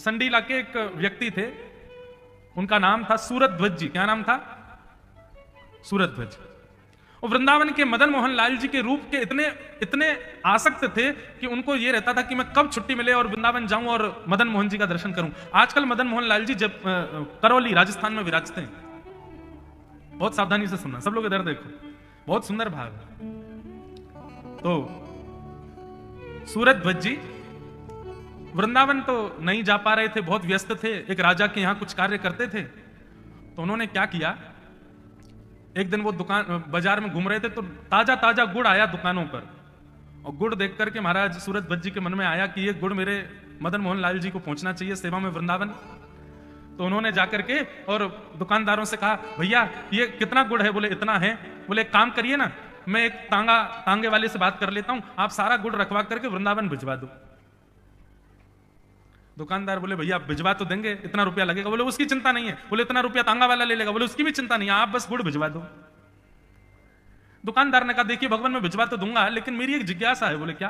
संडीला के एक व्यक्ति थे, उनका नाम था सूरध्वज जी। क्या नाम था? सूरध्वज। और वृंदावन के मदन मोहन लाल जी के रूप के इतने इतने आसक्त थे कि उनको यह रहता था कि मैं कब छुट्टी मिले और वृंदावन जाऊं और मदन मोहन जी का दर्शन करूं। आजकल मदन मोहन लाल जी जब करौली राजस्थान में विराजते हैं। बहुत सावधानी से सुनना, सब लोग इधर देखो, बहुत सुंदर भाग है। तो सूरध्वज जी वृंदावन तो नहीं जा पा रहे थे, बहुत व्यस्त थे, एक राजा के यहां कुछ कार्य करते थे। तो उन्होंने क्या किया, एक दिन वो दुकान बाजार में घूम रहे थे तो ताजा ताजा गुड़ आया दुकानों पर। और गुड़ देख करके महाराज सूरध्वज जी के मन में आया कि ये गुड़ मेरे मदन मोहन लाल जी को पहुंचना चाहिए सेवा में वृंदावन। तो उन्होंने जाकर के और दुकानदारों से कहा, भैया ये कितना गुड़ है? बोले इतना है। बोले एक काम करिए ना, मैं एक तांगे वाले से बात कर लेता हूं, आप सारा गुड़ रखवा करके वृंदावन भिजवा दो। दुकानदार बोले, भैया आप भिजवा तो देंगे, इतना रुपया लगेगा? बोले उसकी चिंता नहीं है। बोले इतना रुपया तांगा वाला ले लेगा? बोले उसकी भी चिंता नहीं है, आप बस गुड़ भिजवा दो। दुकानदार ने कहा, देखिए भगवान मैं भिजवा तो दूंगा, लेकिन मेरी एक जिज्ञासा है। बोले क्या?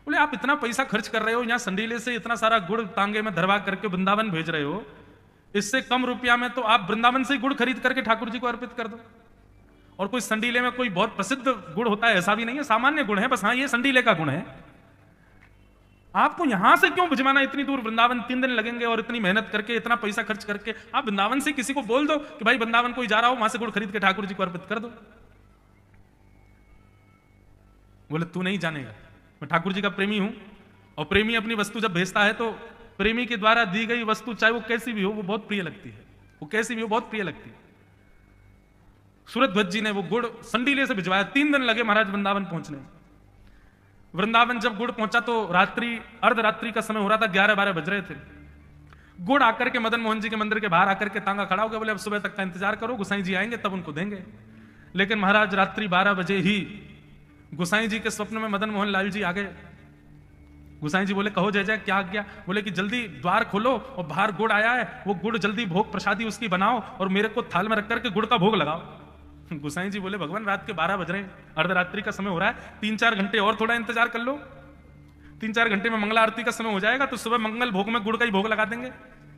बोले आप इतना पैसा खर्च कर रहे हो, यहाँ संडीले से इतना सारा गुड़ तांगे में धरवा करके वृंदावन भेज रहे हो, इससे कम रुपया में तो आप वृंदावन से गुड़ खरीद करके ठाकुर जी को अर्पित कर दो। और कोई संडीले में कोई बहुत प्रसिद्ध गुड़ होता है ऐसा भी नहीं है, सामान्य गुड़ है बस, हाँ ये संडीले का गुण है। आपको यहां से क्यों भिजवाना इतनी दूर? वृंदावन 3 दिन लगेंगे और इतनी मेहनत करके इतना पैसा खर्च करके आप वृंदावन से किसी को बोल दो कि भाई वृंदावन कोई जा रहा हो, वहां से गुड़ खरीद के ठाकुर जी को अर्पित कर दो। बोले तू नहीं जानेगा, मैं ठाकुर जी का प्रेमी हूं, और प्रेमी अपनी वस्तु जब भेजता है तो प्रेमी के द्वारा दी गई वस्तु चाहे वो कैसी भी हो वो बहुत प्रिय लगती है, वो कैसी भी हो बहुत प्रिय लगती है। सूरध्वज जी ने वो गुड़ संडीले से भिजवाया, 3 दिन लगे महाराज वृंदावन पहुंचने। वृंदावन जब गुड़ पहुंचा तो रात्रि अर्धरात्रि का समय हो रहा था, 11-12 बज रहे थे। गुड़ आकर के मदन मोहन जी के मंदिर के बाहर आकर के तांगा खड़ा हो गया। बोले अब सुबह तक का इंतजार करो, गोसाई जी आएंगे तब उनको देंगे। लेकिन महाराज रात्रि 12 बजे ही गोसाई जी के स्वप्न में मदन मोहन लाल जी आ गए। गोसाई जी बोले कहो जय जय, क्या आज्ञा? बोले कि जल्दी द्वार खोलो और बाहर गुड़ आया है, वो गुड़ जल्दी भोग प्रसादी उसकी बनाओ और मेरे को थाल में रख करके गुड़ का भोग लगाओ। गोसाई जी बोले भगवान रात के 12 बज रहे हैं, अर्धरात्रि का समय हो रहा है, 3-4 घंटे और थोड़ा इंतजार कर लो, 3-4 घंटे में मंगला आरती का समय हो जाएगा तो सुबह मंगल भोग में गुड़ का ही भोग लगा देंगे।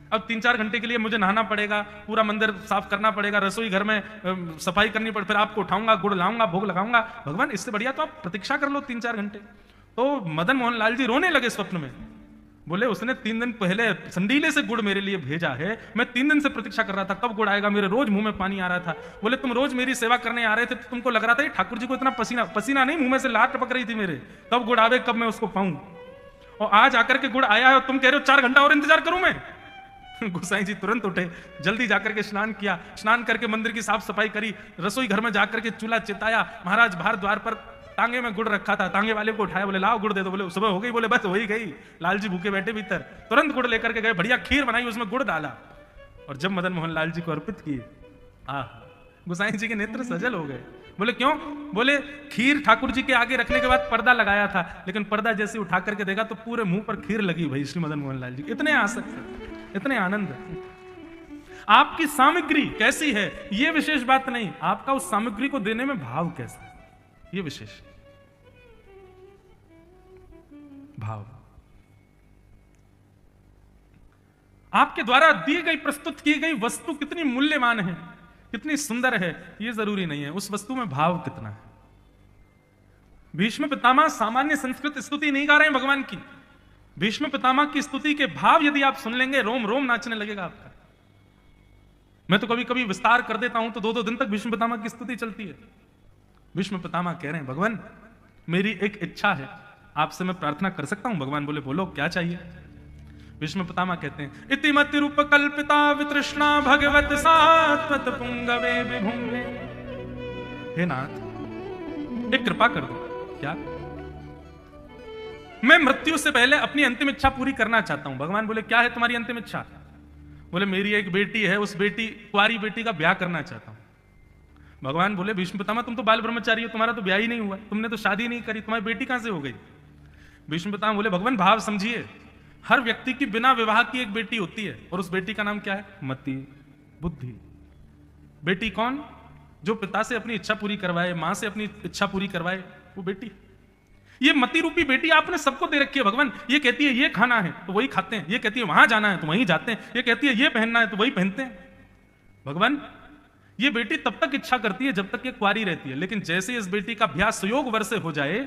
अब 3-4 घंटे के लिए मुझे नहाना पड़ेगा, पूरा मंदिर साफ करना पड़ेगा, रसोई घर में सफाई करनी पड़े, फिर आपको उठाऊंगा, गुड़ लाऊंगा, भोग लगाऊंगा। भगवान इससे बढ़िया तो आप प्रतीक्षा कर लो 3-4 घंटे। तो मदन मोहन लाल जी रोने लगे स्वप्न में। बोले उसने 3 दिन पहले संडीले से गुड़ मेरे लिए भेजा है, मैं 3 दिन से प्रतीक्षा कर रहा था कब गुड़ आएगा, मेरे रोज मुंह में पानी आ रहा था। बोले तुम रोज मेरी सेवा करने आ रहे थे तो तुमको लग रहा था ठाकुर जी को इतना पसीना नहीं, मुंह में से लार टपक रही थी मेरे, कब गुड़ आवे, कब मैं उसको पाऊं। और आज आकर के गुड़ आया है और तुम कह रहे हो 4 घंटा और इंतजार करूं मैं? गोसाई जी तुरंत उठे, जल्दी जाकर के स्नान किया, स्नान करके मंदिर की साफ सफाई करी, रसोई घर में जाकर के चूल्हा चिताया। महाराज बाहर द्वार पर तांगे में गुड़ रखा था, तांगे वाले को उठाया, बोले लाओ गुड़ दे दो। बोले सुबह हो गई? बोले बस हो ही गई। लाल जी भूखे बैठे भीतर, तुरंत गुड़ लेकर के गए, बढ़िया खीर बनाई, उसमें गुड़ डाला और जब मदन मोहन लाल जी को अर्पित किए, गोसाई जी के नेत्र सजल हो गए। बोले क्यों? बोले खीर ठाकुर जी के आगे रखने के बाद पर्दा लगाया था, लेकिन पर्दा जैसे उठा करके देखा तो पूरे मुंह पर खीर लगी भाई श्री मदन मोहन लाल जी, इतने आसक्त, इतने आनंद। आपकी सामग्री कैसी है ये विशेष बात नहीं, आपका उस सामग्री को देने में भाव कैसा है ये विशेष भाव। आपके द्वारा दी गई प्रस्तुत की गई वस्तु कितनी मूल्यवान है, कितनी सुंदर है ये जरूरी नहीं है, उस वस्तु में भाव कितना है। भीष्म पितामह सामान्य संस्कृत स्तुति नहीं गा रहे हैं भगवान की, भीष्म पितामह की स्तुति के भाव यदि आप सुन लेंगे रोम रोम नाचने लगेगा आपका। मैं तो कभी कभी विस्तार कर देता हूं तो 2-2 दिन तक भीष्म पितामह की स्तुति चलती है। भीष्म पितामह कह रहे हैं भगवान मेरी एक इच्छा है, आपसे मैं प्रार्थना कर सकता हूं? भगवान बोले बोलो क्या चाहिए? भीष्म पितामह कहते हैं इतिमति रूप कल्पिता वितृष्णा भगवत सात्वत पुंगवे विभुंगे। हे नाथ एक कृपा कर दो। क्या? मैं मृत्यु से पहले अपनी अंतिम इच्छा पूरी करना चाहता हूं। भगवान बोले क्या है तुम्हारी अंतिम इच्छा? बोले मेरी एक बेटी है, उस कुंवारी बेटी का ब्याह करना चाहता हूं। भगवान बोले भीष्म पितामह तुम तो बाल ब्रह्मचारी हो, तुम्हारा तो ब्याह ही नहीं हुआ, तुमने तो शादी नहीं करी, तुम्हारी बेटी कहां से हो गई? भीष्म पितामह बोले भगवान भाव समझिए, हर व्यक्ति की बिना विवाह की एक बेटी होती है और उस बेटी का नाम क्या है? मति, बुद्धि। बेटी कौन? जो पिता से अपनी इच्छा पूरी करवाए, मां से अपनी इच्छा पूरी करवाए, वो बेटी। ये मति रूपी बेटी आपने सबको दे रखी है भगवान। ये कहती है ये खाना है तो वही खाते हैं, ये कहती है वहां जाना है तो वहीं जाते हैं, ये कहती है ये पहनना है तो वही पहनते हैं। भगवान ये बेटी तब तक इच्छा करती है जब तक ये कुंवारी रहती है, लेकिन जैसे इस बेटी का ब्याह सुयोग वर से हो जाए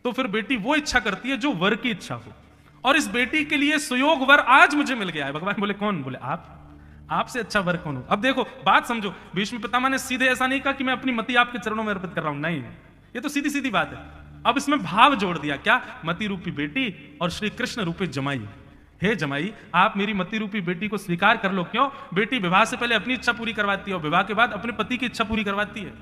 तो फिर बेटी वो इच्छा करती है जो वर की इच्छा हो। और इस बेटी के लिए सुयोग वर आज मुझे मिल गया है। भगवान बोले कौन? बोले आपसे अच्छा वर कौन हो? अब देखो बात समझो, भीष्म पितामह ने सीधे ऐसा नहीं कहा कि मैं अपनी मति आपके चरणों में अर्पित कर रहा हूं, नहीं, ये तो सीधी सीधी बात है। अब इसमें भाव जोड़ दिया, क्या? मति रूपी बेटी और श्री कृष्ण रूपी जमाई। हे जमाई, आप मेरी मति रूपी बेटी को स्वीकार कर लो। क्यों? बेटी विवाह से पहले अपनी इच्छा पूरी करवाती है और विवाह के बाद अपने पति की इच्छा पूरी करवाती है।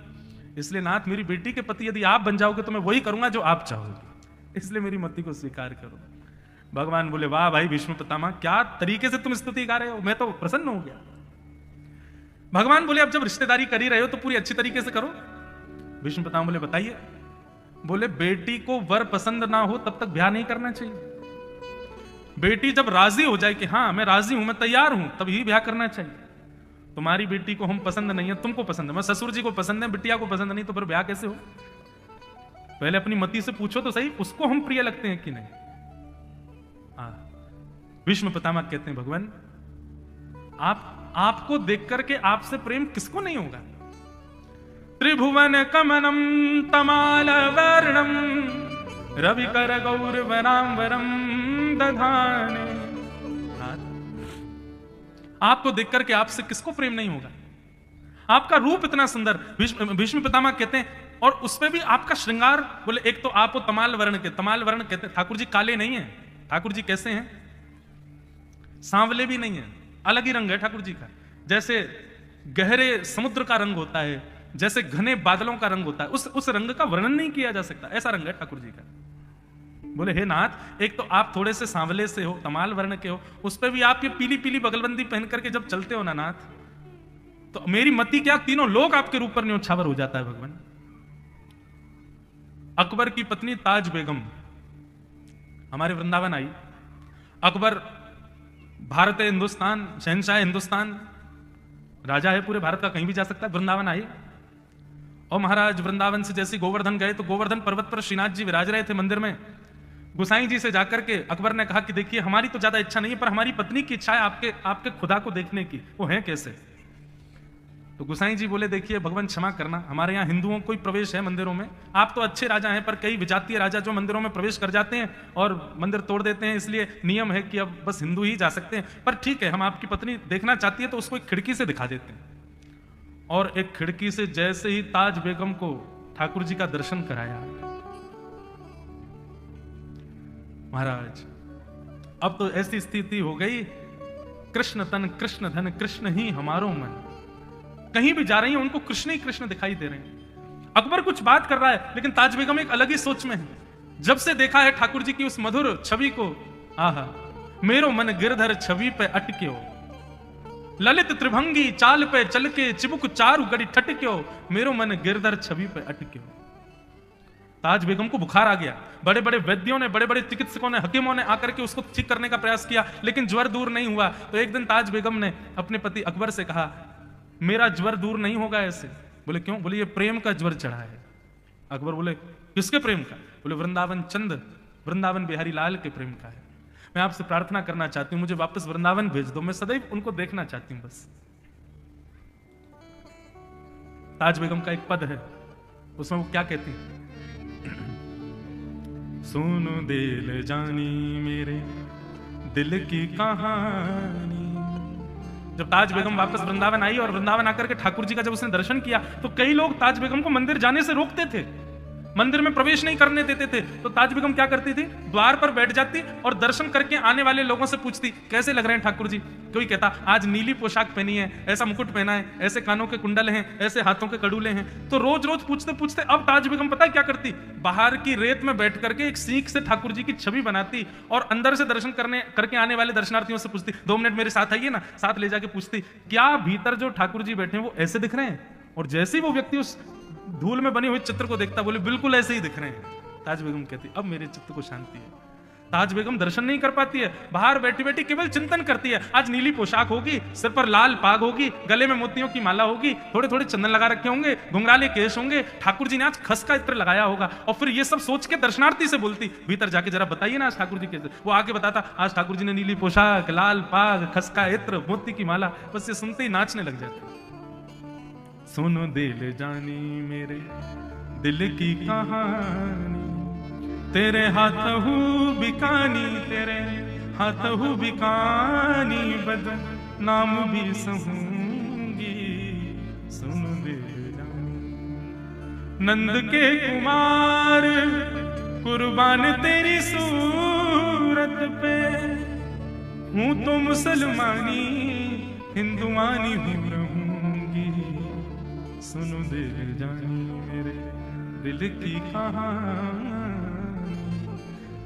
इसलिए नाथ, मेरी बेटी के पति यदि आप बन जाओगे तो मैं वही करूंगा जो आप चाहोगे, इसलिए मेरी मति को स्वीकार करो। भगवान बोले वाह भाई भीष्म पितामह, क्या तरीके से तुम स्तुति गा रहे हो, मैं तो प्रसन्न हो गया। भगवान बोले अब जब रिश्तेदारी कर ही रहे हो तो पूरी अच्छी तरीके से करो। भीष्म पितामह बोले बताइए। बोले बेटी को वर पसंद ना हो तब तक ब्याह नहीं करना चाहिए। बेटी जब राजी हो जाए कि हाँ मैं राजी हूं, मैं तैयार हूं, तभी ब्याह करना चाहिए। तुम्हारी बेटी को हम पसंद नहीं है, तुमको पसंद है, मैं ससुर जी को पसंद है, बिटिया को पसंद नहीं, तो फिर ब्याह कैसे हो? पहले अपनी मति से पूछो तो सही, उसको हम प्रिय लगते हैं कि नहीं। भीष्म पितामह कहते हैं भगवान आपको देख करके आपसे प्रेम किसको नहीं होगा? त्रिभुवन कमनम तमाल वर्णम रवि कर गौरवनाम्बरम दधाने। आपको देख करके आपसे किसको प्रेम नहीं होगा? आपका रूप इतना सुंदर। भीष्म पितामह कहते हैं, और उसमें भी आपका श्रृंगार। बोले एक तो आप तमाल वर्ण के, तमाल वर्ण कहते हैं, ठाकुर जी काले नहीं है। ठाकुर जी कैसे हैं? सांवले भी नहीं है, अलग ही रंग है ठाकुर जी का। जैसे गहरे समुद्र का रंग होता है, जैसे घने बादलों का रंग होता है, उस रंग का वर्णन नहीं किया जा सकता, ऐसा रंग है ठाकुर जी का। बोले हे नाथ, एक तो आप थोड़े से सांवले से हो, तमाल वर्ण के हो, उस पर भी आप ये पीली पीली बगलबंदी पहन करके जब चलते हो ना नाथ, तो मेरी मति क्या, तीनों लोग आपके रूप पर न्योछावर हो जाता है। भगवान अकबर की पत्नी ताज बेगम हमारे वृंदावन आई। अकबर भारत है, हिंदुस्तान, शहंशाह हिंदुस्तान, राजा है पूरे भारत का, कहीं भी जा सकता है। वृंदावन आए और महाराज वृंदावन से जैसे गोवर्धन गए तो गोवर्धन पर्वत पर श्रीनाथ जी विराज रहे थे मंदिर में। गुसाई जी से जाकर के अकबर ने कहा कि देखिए हमारी तो ज्यादा इच्छा नहीं है, पर हमारी पत्नी की इच्छा है आपके खुदा को देखने की, वो है कैसे? तो गुसाई जी बोले देखिए भगवान क्षमा करना, हमारे यहाँ हिंदुओं को ही प्रवेश है मंदिरों में, आप तो अच्छे राजा हैं, पर कई विजातीय राजा जो मंदिरों में प्रवेश कर जाते हैं और मंदिर तोड़ देते हैं, इसलिए नियम है कि अब बस हिंदू ही जा सकते हैं। पर ठीक है, हम आपकी पत्नी देखना चाहती है तो उसको एक खिड़की से दिखा देते हैं। और एक खिड़की से जैसे ही ताज बेगम को ठाकुर जी का दर्शन कराया, महाराज अब तो ऐसी स्थिति हो गई, कृष्ण तन कृष्ण धन कृष्ण ही हमारो मन, कहीं भी जा रही है उनको कृष्ण ही कृष्ण दिखाई दे रहे हैं। अकबर कुछ बात कर रहा है लेकिन ताज बेगम एक अलग ही सोच में है। जब से देखा है ठाकुर जी की उस मधुर छवि को, आहा मेरो मन गिरधर छवि पे अटक्यो, ललित त्रिभंगी चाल पे चल के चिबुक चारु गड़ी ठटक्यो, मेरो मन गिरधर छवि पे अटक्यो। ताज बेगम को बुखार आ गया। बड़े बड़े वैद्यों ने, बड़े बड़े चिकित्सकों ने, हकीमों ने आकर के उसको ठीक करने का प्रयास किया, लेकिन ज्वर दूर नहीं हुआ। तो एक दिन ताज बेगम ने अपने पति अकबर से कहा मेरा ज्वर दूर नहीं होगा ऐसे। बोले क्यों? बोले ये प्रेम का ज्वर चढ़ा है। अकबर बोले किसके प्रेम का? बोले वृंदावन चंद, वृंदावन बिहारी लाल के प्रेम का है। मैं आपसे प्रार्थना करना चाहती हूं, मुझे वापस वृंदावन भेज दो, मैं सदैव उनको देखना चाहती हूं बस। ताज बेगम का एक पद है, उसमें वो क्या कहती है? सुनो दिल जानी मेरे दिल की कहानी। जब ताज बेगम वापस वृंदावन आई और वृंदावन आकर के ठाकुर जी का जब उसने दर्शन किया तो कई लोग ताज बेगम को मंदिर जाने से रोकते थे, मंदिर में प्रवेश नहीं करने देते थे। तो ताज बेगम क्या करती थी? द्वार पर बैठ जाती और दर्शन करके आने वाले लोगों से पूछती कैसे लग रहे हैं ठाकुर जी। कोई कहता आज नीली पोशाक पहनी है, ऐसा मुकुट पहना है, ऐसे कानों के कुंडल हैं, ऐसे हाथों के कड़ूले हैं। तो रोज रोज पूछते पूछते अब ताज बेगम पता है क्या करती? बाहर की रेत में बैठ करके एक सीख से ठाकुर जी की छवि बनाती और अंदर से दर्शन करके आने वाले दर्शनार्थियों से पूछती 2 मिनट मेरे साथ आइए ना, साथ ले जाके पूछती क्या भीतर जो ठाकुर जी बैठे हैं वो ऐसे दिख रहे हैं? और जैसे ही वो व्यक्ति उस धूल में बने हुए चित्र को देखता, बोले बिल्कुल ऐसे ही दिख रहे हैं। ताज बेगम कहती अब मेरे चित्त को शांति है। ताज बेगम दर्शन नहीं कर पाती है, बाहर बैठी बैठी केवल चिंतन करती है। आज नीली पोशाक होगी, सिर पर लाल पाग होगी, गले में मोतियों की माला होगी, थोड़े थोड़े चंदन लगा रखे होंगे, घुंघराले केश होंगे, ठाकुर जी ने आज खस का इत्र लगाया होगा। और फिर ये सब सोच के दर्शनार्थी से बोलती, भीतर जाके जरा बताइए ना आज ठाकुर जी कैसे। वो आके बताता, आज ठाकुर जी ने नीली पोशाक, लाल पाग, खस का इत्र, मोती की माला। बस ये सुनते ही नाचने लग जाते। सुनो दिल जानी मेरे दिल की कहानी, तेरे हाथ हूँ बिकानी, तेरे हाथ हूँ बिकानी, बदन नाम भी सहूंगी, सुन दे नंद के कुमार कुर्बान तेरी सूरत पे, हूँ तो मुसलमानी हिंदुआनी भी रहूंगी, सुन दे जानी मेरे दिल की कहानी,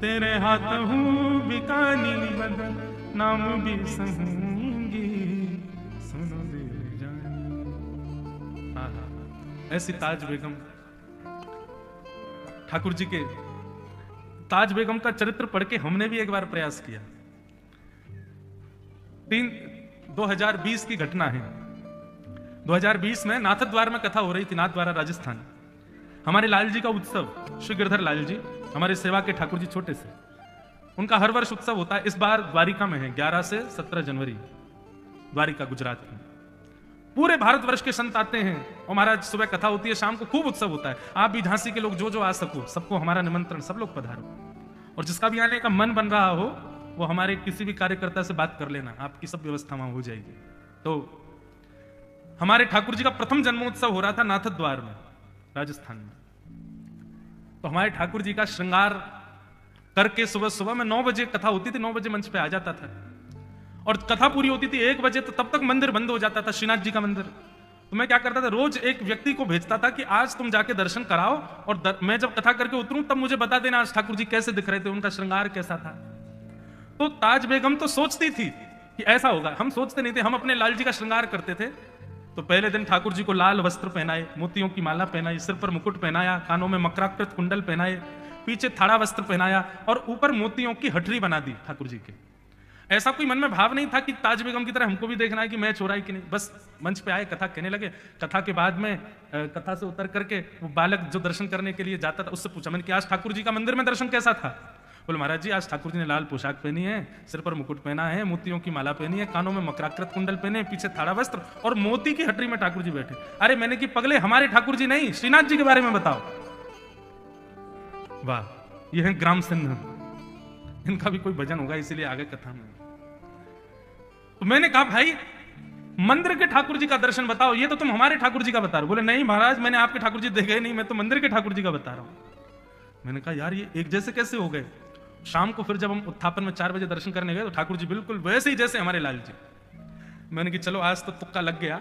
तेरे हाथ हूँ बिकानी, बदन नाम भी सहूंगी, सुनो दे जानी। ऐसी ताज बेगम, ठाकुर जी के ताज बेगम का चरित्र पढ़ के हमने भी एक बार प्रयास किया। 2020 की घटना है। 2020 में नाथद्वार में कथा हो रही थी, नाथद्वारा राजस्थान। हमारे लाल जी का उत्सव, श्री गिरधर लाल जी हमारे सेवा के ठाकुर जी छोटे से, उनका हर वर्ष उत्सव होता है। इस बार द्वारिका में है, 11 से 17 जनवरी, द्वारिका गुजरात में। पूरे भारतवर्ष के संत आते हैं और महाराज सुबह कथा होती है, शाम को खूब उत्सव होता है। आप भी झांसी के लोग जो जो आ सको, सबको हमारा निमंत्रण, सब लोग पधारो। और जिसका भी आने का मन बन रहा हो वो हमारे किसी भी कार्यकर्ता से बात कर लेना, आपकी सब व्यवस्था वहां हो जाएगी। तो हमारे ठाकुर जी का प्रथम जन्मोत्सव हो रहा था नाथद्वार में, राजस्थान में। तो हमारे ठाकुर जी का श्रृंगार करके सुबह सुबह में 9 बजे कथा होती थी, 9 बजे मंच पे आ जाता था और कथा पूरी होती थी 1 बजे, तो तब तक मंदिर बंद हो जाता था, श्रीनाथ जी का मंदिर। तो मैं क्या करता था, रोज एक व्यक्ति को भेजता था कि आज तुम जाके दर्शन कराओ और मैं जब कथा करके उतरूं तब मुझे बता देना आज ठाकुर जी कैसे दिख रहे थे, उनका श्रृंगार कैसा था। तो ताज बेगम तो सोचती थी कि ऐसा होगा, हम सोचते नहीं थे। हम अपने लाल जी का श्रृंगार करते थे। तो पहले दिन ठाकुर जी को लाल वस्त्र पहनाए, मोतियों की माला पहनाई, सिर पर मुकुट पहनाया, कानों में मकराकृत कुंडल पहनाए, पीछे थाड़ा वस्त्र पहनाया और ऊपर मोतियों की हटरी बना दी ठाकुर जी के। ऐसा कोई मन में भाव नहीं था कि ताज बेगम की तरह हमको भी देखना है कि मैच हो रहा है कि नहीं। बस मंच पे आए, कथा कहने लगे। कथा के बाद में कथा से उतर करके वो बालक जो दर्शन करने के लिए जाता था उससे पूछा मैंने कि आज ठाकुर जी का मंदिर में दर्शन कैसा था। बोले महाराज जी आज ठाकुर जी ने लाल पोशाक पहनी है, सिर पर मुकुट पहना है, मोतियों की माला पहनी है, कानों में मकराकृत कुंडल पहने, पीछे थाड़ा वस्त्र और मोती की हटरी में ठाकुर जी बैठे। अरे मैंने कि पगले हमारे ठाकुर जी नहीं, श्रीनाथ जी के बारे में बताओ। वाह, ये है ग्राम सिंह, इनका भी कोई भजन होगा इसीलिए आगे कथा में। तो मैंने कहा भाई मंदिर के ठाकुर जी का दर्शन बताओ, ये तो तुम हमारे ठाकुर जी का बता रहे हो। बोले नहीं महाराज मैंने आपके ठाकुर जी देखे नहीं, मैं तो मंदिर के ठाकुर जी का बता रहा हूं। मैंने कहा यार ये एक जैसे कैसे हो गए। शाम को फिर जब हम उत्थापन में 4 बजे दर्शन करने गए तो ठाकुर जी बिल्कुल वैसे ही जैसे हमारे लाल जी। मैंने कि चलो आज तो तुक्का लग गया,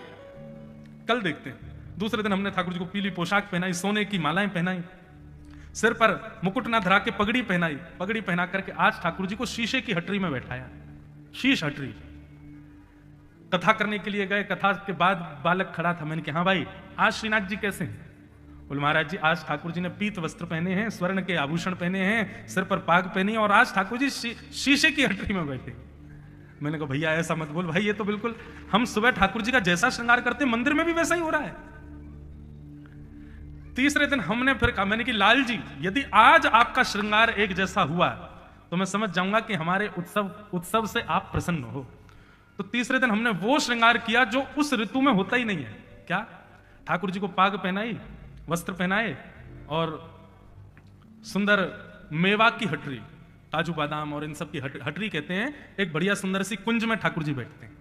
कल देखते हैं। दूसरे दिन हमने ठाकुर जी को पीली पोशाक पहनाई, सोने की मालाएं पहनाई, सिर पर मुकुट ना धरा के पगड़ी पहनाई। पगड़ी पहना करके आज ठाकुर जी को शीशे की हटरी में बैठाया, शीश हटरी। कथा करने के लिए गए, कथा के बाद बालक खड़ा था। मैंने कहा हाँ भाई आज श्रीनाथ जी कैसे हैं। बोले महाराज जी आज ठाकुर जी ने पीत वस्त्र पहने हैं, स्वर्ण के आभूषण पहने हैं, सिर पर पाग पहनी है और आज ठाकुर जी शीशे की हटरी में बैठे। मैंने कहा भैया ऐसा मत बोल भाई, ये तो बिल्कुल हम सुबह ठाकुर जी का जैसा श्रृंगार करते हैं मंदिर में भी वैसा ही हो रहा है। तीसरे दिन हमने फिर कहा, मैंने कि लाल जी यदि आज आपका श्रृंगार एक जैसा हुआ तो मैं समझ जाऊंगा कि हमारे उत्सव से आप प्रसन्न हो। तो तीसरे दिन हमने वो श्रृंगार किया जो उस ऋतु में होता ही नहीं है। क्या? ठाकुर जी को पाग पहनाई, वस्त्र पहनाए और सुंदर मेवा की हटरी, काजू बादाम और इन सब की हटरी कहते हैं, एक बढ़िया सुंदर सी कुंज में ठाकुर जी बैठते हैं,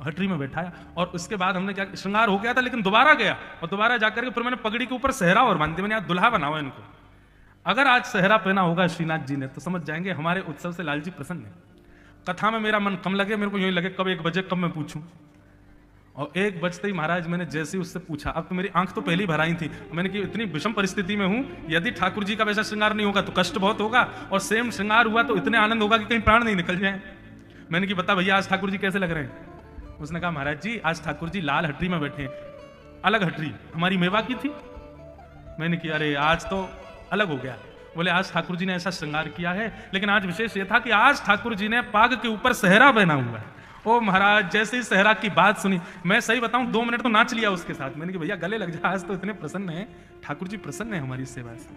हटरी में बैठाया। और उसके बाद हमने क्या, श्रृंगार हो गया था लेकिन दोबारा गया और दोबारा जाकर के फिर मैंने पगड़ी के ऊपर सहरा और बांध दिया। मैंने आज दुल्हा बनाओ इनको। अगर आज सहरा पहना होगा श्रीनाथ जी ने तो समझ जाएंगे हमारे उत्सव से लाल जी प्रसन्न है। कथा में मेरा मन कम लगे, मेरे को यूं लगे कब 1 बजे कब मैं पूछूं। और 1 बजते ही महाराज मैंने जैसे उससे पूछा, अब तो मेरी आंख तो पहली भर आई थी। मैंने कि इतनी विषम परिस्थिति में हूं, यदि ठाकुर जी का वैसा श्रृंगार नहीं होगा तो कष्ट बहुत होगा और सेम श्रृंगार हुआ तो इतने आनंद होगा कि कहीं प्राण नहीं निकल जाए। मैंने कि बता भैया आज ठाकुर जी कैसे लग रहे हैं। उसने कहा महाराज जी आज ठाकुर जी लाल हटरी में बैठे हैं, अलग हटरी हमारी मेवा की थी। मैंने कि अरे आज तो अलग हो गया। बोले आज ठाकुर जी ने ऐसा श्रृंगार किया है, लेकिन आज विशेष ये था कि आज ठाकुर जी ने पाग के ऊपर सहरा पहना हुआ है। ओ महाराज, जैसे ही सहरा की बात सुनी, मैं सही बताऊं 2 मिनट तो नाच लिया उसके साथ। मैंने कहा भैया गले लग जा, आज तो इतने प्रसन्न है ठाकुर जी, प्रसन्न है हमारी सेवा से।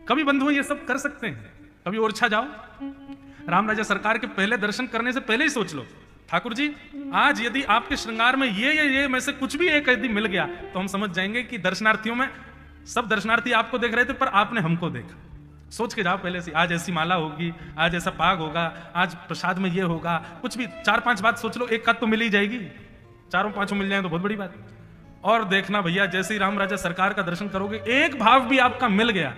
कभी बंधु ये सब कर सकते हैं, कभी ओरछा जाओ, राम राजा सरकार के पहले दर्शन करने से पहले ही सोच लो ठाकुर जी आज यदि आपके श्रृंगार में ये में से कुछ भी एक यदि मिल गया तो हम समझ जाएंगे कि दर्शनार्थियों में सब दर्शनार्थी आपको देख रहे थे पर आपने हमको देखा। सोच के जाओ पहले से, आज ऐसी माला होगी, आज ऐसा पाग होगा, आज प्रसाद में ये होगा, कुछ भी 4-5 बात सोच लो, एक का तो मिल ही जाएगी, 4-5 मिल जाए तो बहुत बड़ी बात। और देखना भैया जैसे ही राम राजा सरकार का दर्शन करोगे, एक भाव भी आपका मिल गया,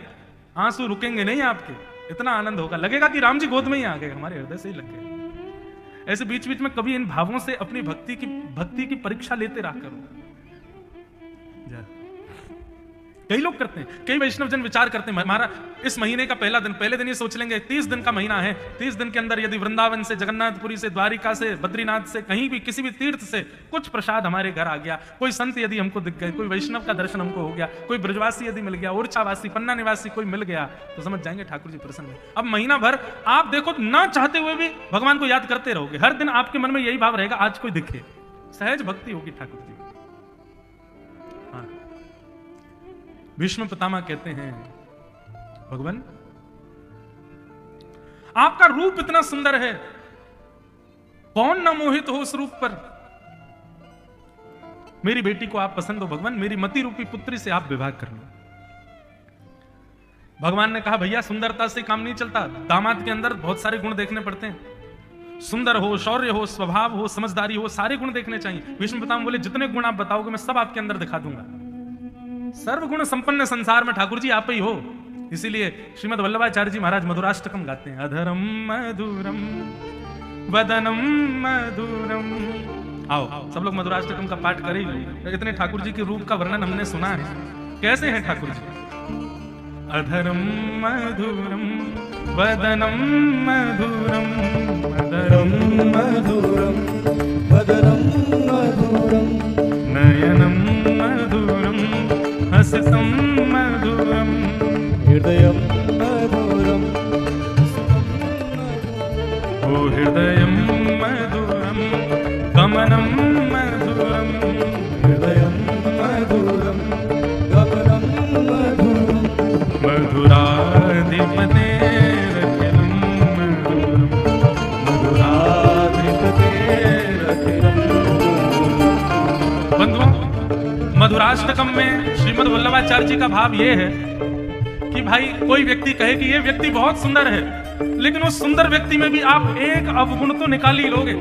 आंसू रुकेंगे नहीं आपके, इतना आनंद होगा, लगेगा कि राम जी गोद में ही आ गए, हमारे हृदय से ही लग गए। ऐसे बीच बीच में कभी इन भावों से अपनी भक्ति की परीक्षा लेते रहा करो। कई लोग करते हैं, कई वैष्णव जन विचार करते हैं, हमारा इस महीने का पहले दिन ये सोच लेंगे 30 दिन का महीना है, 30 दिन के अंदर यदि वृंदावन से, जगन्नाथपुरी से, द्वारिका से, बद्रीनाथ से, कहीं भी किसी भी तीर्थ से कुछ प्रसाद हमारे घर आ गया, कोई संत यदि हमको दिख गए, कोई वैष्णव का दर्शन हमको हो गया, कोई ब्रजवासी यदि मिल गया, ओरछावासी, पन्ना निवासी कोई मिल गया, तो समझ जाएंगे ठाकुर जी प्रसन्न है। अब महीना भर आप देखो ना चाहते हुए भी भगवान को याद करते रहोगे, हर दिन आपके मन में यही भाव रहेगा आज कोई दिखे, सहज भक्ति होगी ठाकुर जी। भीष्म पितामह कहते हैं भगवान आपका रूप इतना सुंदर है, कौन ना मोहित हो उस रूप पर। मेरी बेटी को आप पसंद हो भगवान, मेरी मति रूपी पुत्री से आप विवाह कर लो। भगवान ने कहा भैया सुंदरता से काम नहीं चलता, दामाद के अंदर बहुत सारे गुण देखने पड़ते हैं, सुंदर हो, शौर्य हो, स्वभाव हो, समझदारी हो, सारे गुण देखने चाहिए। भीष्म पितामह बोले जितने गुण आप बताओगे मैं सब आपके अंदर दिखा दूंगा। सर्वगुण संपन्न संसार में ठाकुर जी आप ही हो, इसीलिए श्रीमद् वल्लभाचार्य जी महाराज मधुराष्टकम गाते हैं, अधरम मधुरम वदनम मधुरम। आओ सब लोग मधुराष्टकम का पाठ करें। इतने ठाकुर जी के रूप का वर्णन हमने सुना है, कैसे हैं ठाकुर जी। अधरम मधुरम वदनम मधुरम, अधरम मधुरम वदनम मधुरम, नयनम मधुरम हसितम मधुरम, हृदयम मधुरम, ओ हृदयम मधुरम, गमनम मधुरम, हृदयम मधुरम, गमनम मधुरम, मधुराधिपते रखिलम मधुरम, मधुराधिपते रखिलम। बंधुओं मधुराष्टकम में श्रीमद् वल्लभाचार्य जी का भाव यह है कि भाई कोई व्यक्ति कहे कि यह व्यक्ति बहुत सुंदर है, लेकिन उस सुंदर व्यक्ति में भी आप एक अवगुण तो निकाल ही लोगे।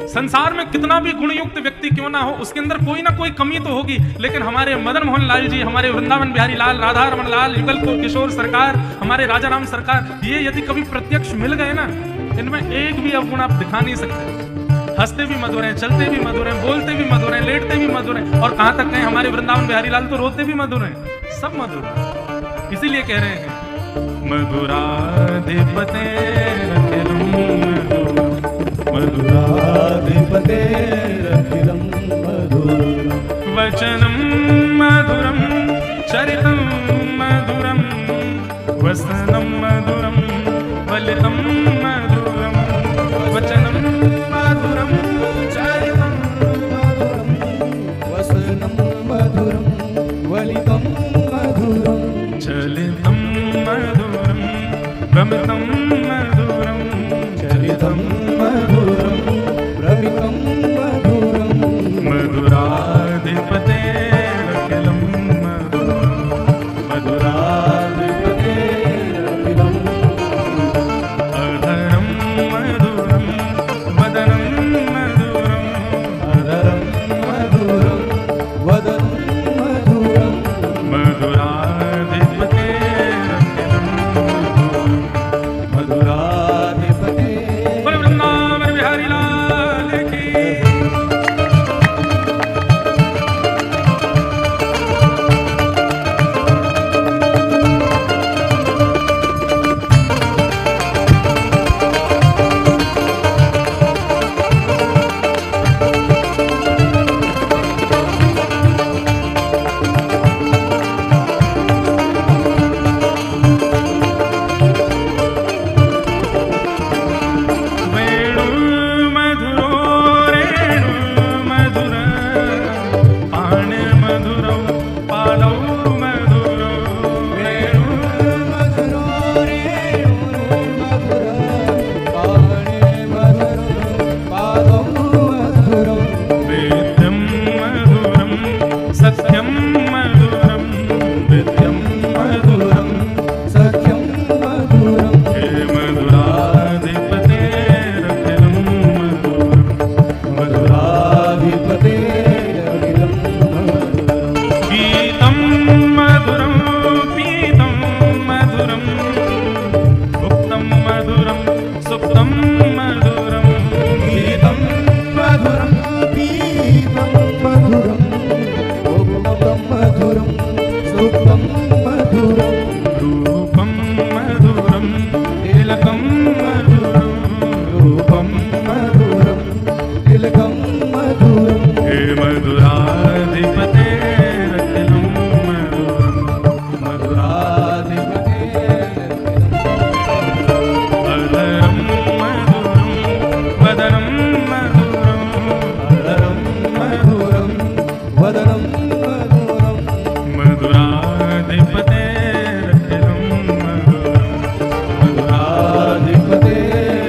संसार में कितना भी गुणयुक्त व्यक्ति क्यों ना हो, उसके अंदर कोई ना कोई कमी तो होगी। लेकिन हमारे मदन मोहन लाल जी, हमारे वृंदावन बिहारी लाल, राधा रमन लाल, युगल किशोर सरकार, हमारे राजा राम सरकार, ये यदि कभी प्रत्यक्ष मिल गए ना, इनमें एक भी अवगुण आप दिखा नहीं सकते। हंसते भी मधुर हैं, चलते भी मधुर हैं, बोलते भी मधुर हैं, लेटते भी मधुर हैं, और कहां तक कहें हमारे वृंदावन बिहारी लाल तो रोते भी मधुर हैं, सब मधुर हैं। इसीलिए कह रहे हैं मधुराधिपते रखिलम मधुराधिपते रखिलम मधुरम, वचनम मधुरम चरितम मधुरम, वसनम मधुरम वलितम मधुरम, वचनम मधुरम चरितम मधुरम, वसनम मधुरम वलितम मधुरम, चलितम मधुरम भ्रमितम मधुरम, मधुरम गीतम मधुरम गोकुलम मधुरम सुखम मधुरम रूपम मधुरम तिलकम मधुरम रूपम मधुरम तिलकम मधुरम हे मधुराधिपते रतिलम मधुरम मधुराधिपते अधरम मधुरम वदनम मधुरम अधरम मधुरम वदनम मधुरम मधुराधिपते रतिलम मधुरम मधुराधिपते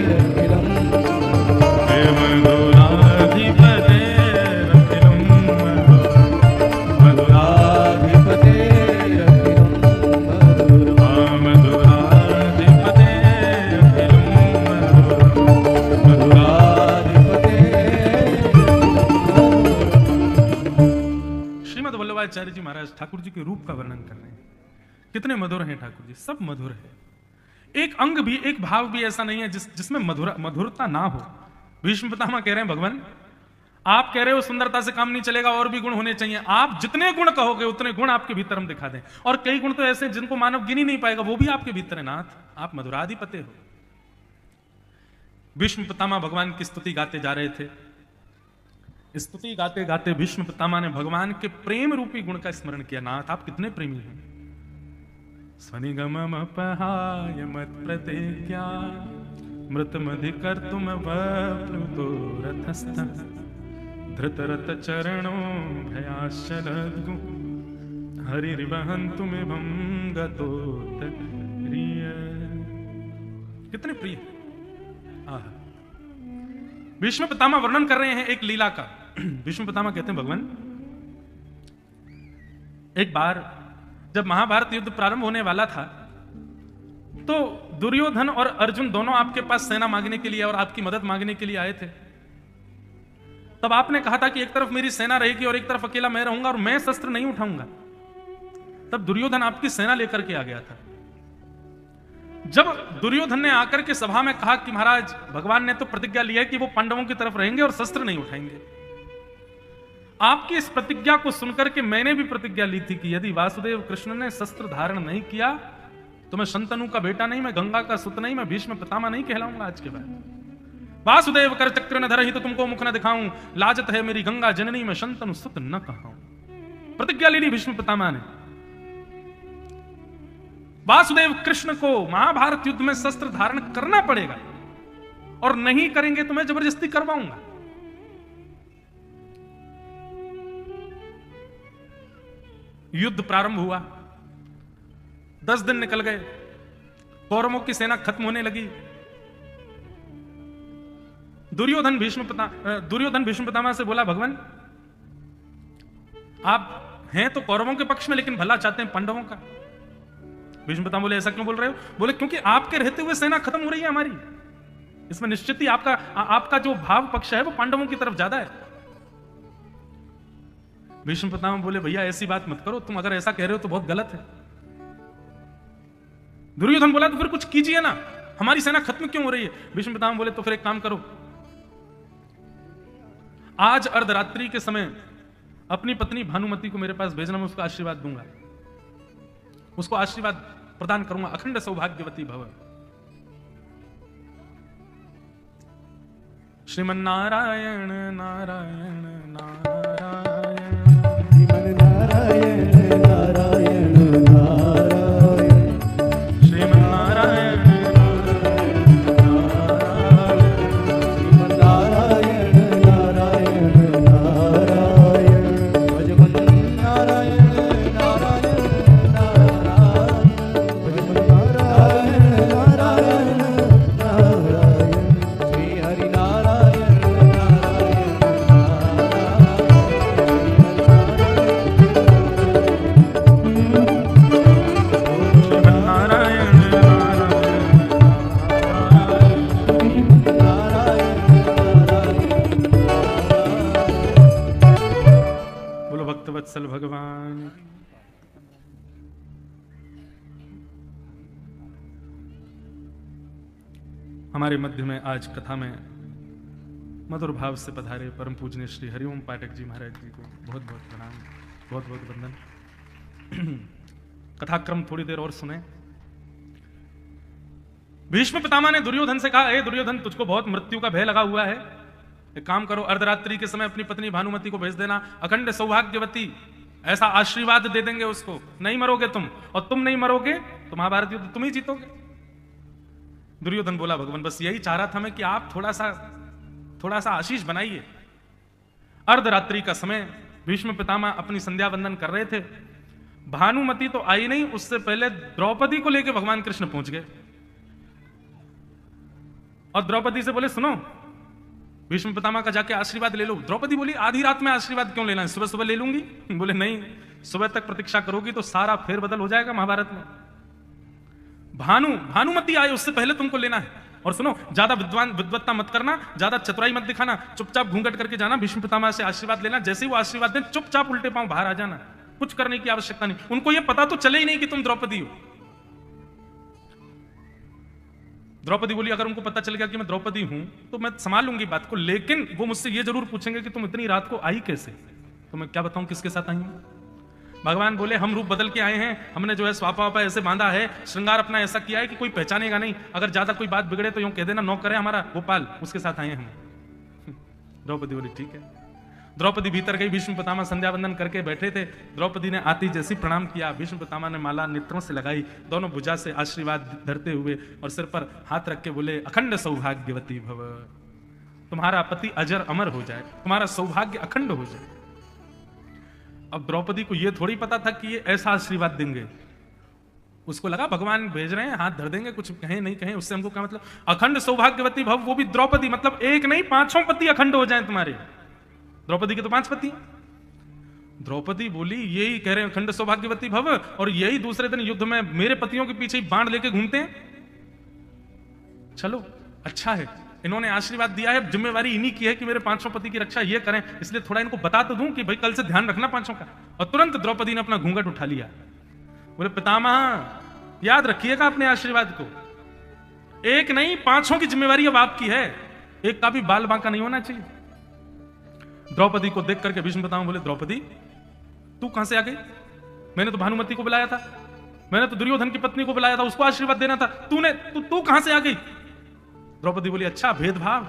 रतिलम हे मधुराधिपते रतिलम मधुरम मधुराधिपते रतिलम मधुरम मधुराधिपते रतिलम मधुरम मधुराधिपते श्रीमद् वल्लभाचार्य जी महाराज ठाकुर जी के रूप का वर्णन कर रहे हैं। कितने मधुर हैं ठाकुर जी, सब मधुर है। एक अंग भी, एक भाव भी ऐसा नहीं है जिसमें मधुरता ना हो। भीष्म पितामह कह रहे हैं भगवान, आप कह रहे हो सुंदरता से काम नहीं चलेगा, और भी गुण होने चाहिए। आप जितने गुण कहोगे उतने गुण आपके भीतर हम दिखा दें। और कई गुण तो ऐसे जिनको मानव गिन ही नहीं पाएगा, वो भी आपके भीतर है नाथ। आप मधुराधिपते हो। भीष्म पितामह भगवान की स्तुति गाते जा रहे थे। स्तुति गाते गाते भीष्म पितामह ने भगवान के प्रेम रूपी गुण का स्मरण किया। नाथ आप कितने प्रेमी हैं। स्वनिगमम पहाय मत प्रतिज्ञा मृतमधिकर तुम वप्लुतो रथस्थ धृतरथ चरणों भयाशलद्गु हरिर्वहन्तु मेवं गतोत्तरीय। कितने प्रिय। आहा। भीष्म पितामह वर्णन कर रहे हैं एक लीला का। भीष्म पितामह कहते हैं भगवान, एक बार जब महाभारत युद्ध प्रारंभ होने वाला था तो दुर्योधन और अर्जुन दोनों आपके पास सेना मांगने के लिए और आपकी मदद मांगने के लिए आए थे। तब आपने कहा था कि एक तरफ मेरी सेना रहेगी और एक तरफ अकेला मैं रहूंगा और मैं शस्त्र नहीं उठाऊंगा। तब दुर्योधन आपकी सेना लेकर के आ गया था। जब दुर्योधन ने आकर के सभा में कहा कि महाराज भगवान ने तो प्रतिज्ञा ली है कि वो पांडवों की तरफ रहेंगे और शस्त्र नहीं उठाएंगे, आपकी इस प्रतिज्ञा को सुनकर के मैंने भी प्रतिज्ञा ली थी कि यदि वासुदेव कृष्ण ने शस्त्र धारण नहीं किया तो मैं शंतनु का बेटा नहीं, मैं गंगा का सुत नहीं, मैं भीष्म पितामह नहीं कहलाऊंगा आज के बाद। वासुदेव कर चक्र न धरहि तो तुमको मुख न दिखाऊं, लाजत है मेरी गंगा जननी मैं शंतनु सुत न कहूं। प्रतिज्ञा ले ली भीष्म पितामह ने। वासुदेव कृष्ण को महाभारत युद्ध में शस्त्र धारण करना पड़ेगा और नहीं करेंगे तो मैं जबरदस्ती करवाऊंगा। युद्ध प्रारंभ हुआ। 10 दिन निकल गए। कौरवों की सेना खत्म होने लगी। दुर्योधन भीष्म पितामह से बोला, भगवान आप हैं तो कौरवों के पक्ष में लेकिन भला चाहते हैं पांडवों का। भीष्म पितामह बोले, ऐसा क्यों बोल रहे हो? बोले क्योंकि आपके रहते हुए सेना खत्म हो रही है हमारी। इसमें निश्चित ही आपका जो भाव पक्ष है वो पांडवों की तरफ ज्यादा है। भीष्म पितामह बोले, भैया ऐसी बात मत करो, तुम अगर ऐसा कह रहे हो तो बहुत गलत है। दुर्योधन बोला, तो फिर कुछ कीजिए ना, हमारी सेना खत्म क्यों हो रही है? भीष्म पितामह बोले, तो फिर एक काम करो, आज अर्धरात्रि के समय अपनी पत्नी भानुमति को मेरे पास भेजना, मैं उसको आशीर्वाद दूंगा, उसको आशीर्वाद प्रदान करूंगा, अखंड सौभाग्यवती भव। श्रीमन्नारायण नारायण नारायण, श्रीमन नारायण नारायण नारायण, श्रीमन्नारायण श्रीमन नारायण नारायण नारायण, भजमन नारायण नारायण नारायण, भजमन नारायण नारायण नारायण, श्री हरि नारायण नारायण बोलो भक्तवत्सल भगवान। हमारे मध्य में आज कथा में मधुर भाव से पधारे परम पूजनीय श्री हरिओम पाठक जी महाराज जी को बहुत बहुत प्रणाम, बहुत बहुत वंदन। कथाक्रम थोड़ी देर और सुने। भीष्म पितामह ने दुर्योधन से कहा, ए दुर्योधन, तुझको बहुत मृत्यु का भय लगा हुआ है, एक काम करो, अर्धरात्रि के समय अपनी पत्नी भानुमति को भेज देना, अखंड सौभाग्यवती, ऐसा आशीर्वाद दे देंगे उसको, नहीं मरोगे तुम, और तुम नहीं मरोगे तो महाभारत युद्ध तुम ही जीतोगे। दुर्योधन बोला, भगवान बस यही चाह रहा था मैं कि आप थोड़ा सा आशीष बनाइए। अर्धरात्रि का समय, भीष्म पितामह अपनी संध्या वंदन कर रहे थे, भानुमति तो आई नहीं, उससे पहले द्रौपदी को लेकर भगवान कृष्ण पहुंच गए और द्रौपदी से बोले, सुनो, भीष्म पितामह का जाके आशीर्वाद ले लो। द्रौपदी बोली, आधी रात में आशीर्वाद क्यों लेना है, सुबह सुबह ले लूंगी। बोले नहीं, सुबह तक प्रतीक्षा करोगी तो सारा फेरबदल हो जाएगा महाभारत में। भानुमति आए उससे पहले तुमको लेना है। और सुनो, ज्यादा विद्वत्ता मत करना, ज्यादा चतुराई मत दिखाना, चुपचाप घूंघट करके जाना, भीष्म पितामह से आशीर्वाद लेना, जैसे ही वो आशीर्वाद दें चुपचाप उल्टे पांव बाहर आ जाना, कुछ करने की आवश्यकता नहीं। उनको ये पता तो चले ही नहीं कि तुम द्रौपदी हो। द्रौपदी बोली, अगर उनको पता चल गया कि मैं द्रौपदी हूं तो मैं संभाल लूंगी बात को, लेकिन वो मुझसे ये जरूर पूछेंगे कि तुम इतनी रात को आई कैसे। तो मैं क्या बताऊं किसके साथ आई हूं। भगवान बोले, हम रूप बदल के आए हैं, हमने जो है स्वापा वापा ऐसे बांधा है, श्रृंगार अपना ऐसा किया है कि कोई पहचानेगा नहीं, अगर ज्यादा कोई बात बिगड़े तो यूं कह देना नौकर है हमारा गोपाल, उसके साथ आए हैं हम। द्रौपदी बोली, ठीक है। द्रौपदी भीतर गई, भीष्म पितामह संध्या वंदन करके बैठे थे। द्रौपदी ने आती जैसी प्रणाम किया, भीष्म पितामह ने माला नेत्रों से लगाई, दोनों भुजा से आशीर्वाद धरते हुए और सिर पर हाथ रख के बोले, अखंड सौभाग्यवती भव, तुम्हारा पति अजर अमर हो जाए, तुम्हारा सौभाग्य अखंड हो जाए। अब द्रौपदी को यह थोड़ी पता था कि ये ऐसा आशीर्वाद देंगे, उसको लगा भगवान भेज रहे हैं, हाथ धर देंगे, कुछ कहें नहीं कहें उससे हमको क्या मतलब। अखंड सौभाग्यवती भव, वो भी द्रौपदी, मतलब एक नहीं 5 पति अखंड हो जाएं तुम्हारे। द्रौपदी के तो 5 पति। द्रौपदी बोली, यही कह रहे हैं अखंड सौभाग्यवती भव, और यही दूसरे दिन युद्ध में मेरे पतियों के पीछे ही बाण लेके घूमते हैं। चलो अच्छा है, इन्होंने आशीर्वाद दिया है, जिम्मेवारी इन्हीं की है कि मेरे 500 पति की रक्षा ये करें, इसलिए थोड़ा इनको बता तो दूं कि भाई कल से ध्यान रखना 500 का। और तुरंत द्रौपदी ने अपना घूंघट उठा लिया, बोले, पितामह याद रखिएगा अपने आशीर्वाद को, एक नहीं 500 की जिम्मेवारी अब आपकी है, एक का भी बाल बांका नहीं होना चाहिए। द्रौपदी को देख करके भीष्म पितामह बोले, द्रौपदी तू कहां से आ गई, मैंने तो भानुमति को बुलाया था, मैंने तो दुर्योधन की पत्नी को बुलाया था, उसको आशीर्वाद देना था, तू कहां से आ गई। द्रौपदी बोली, अच्छा भेदभाव,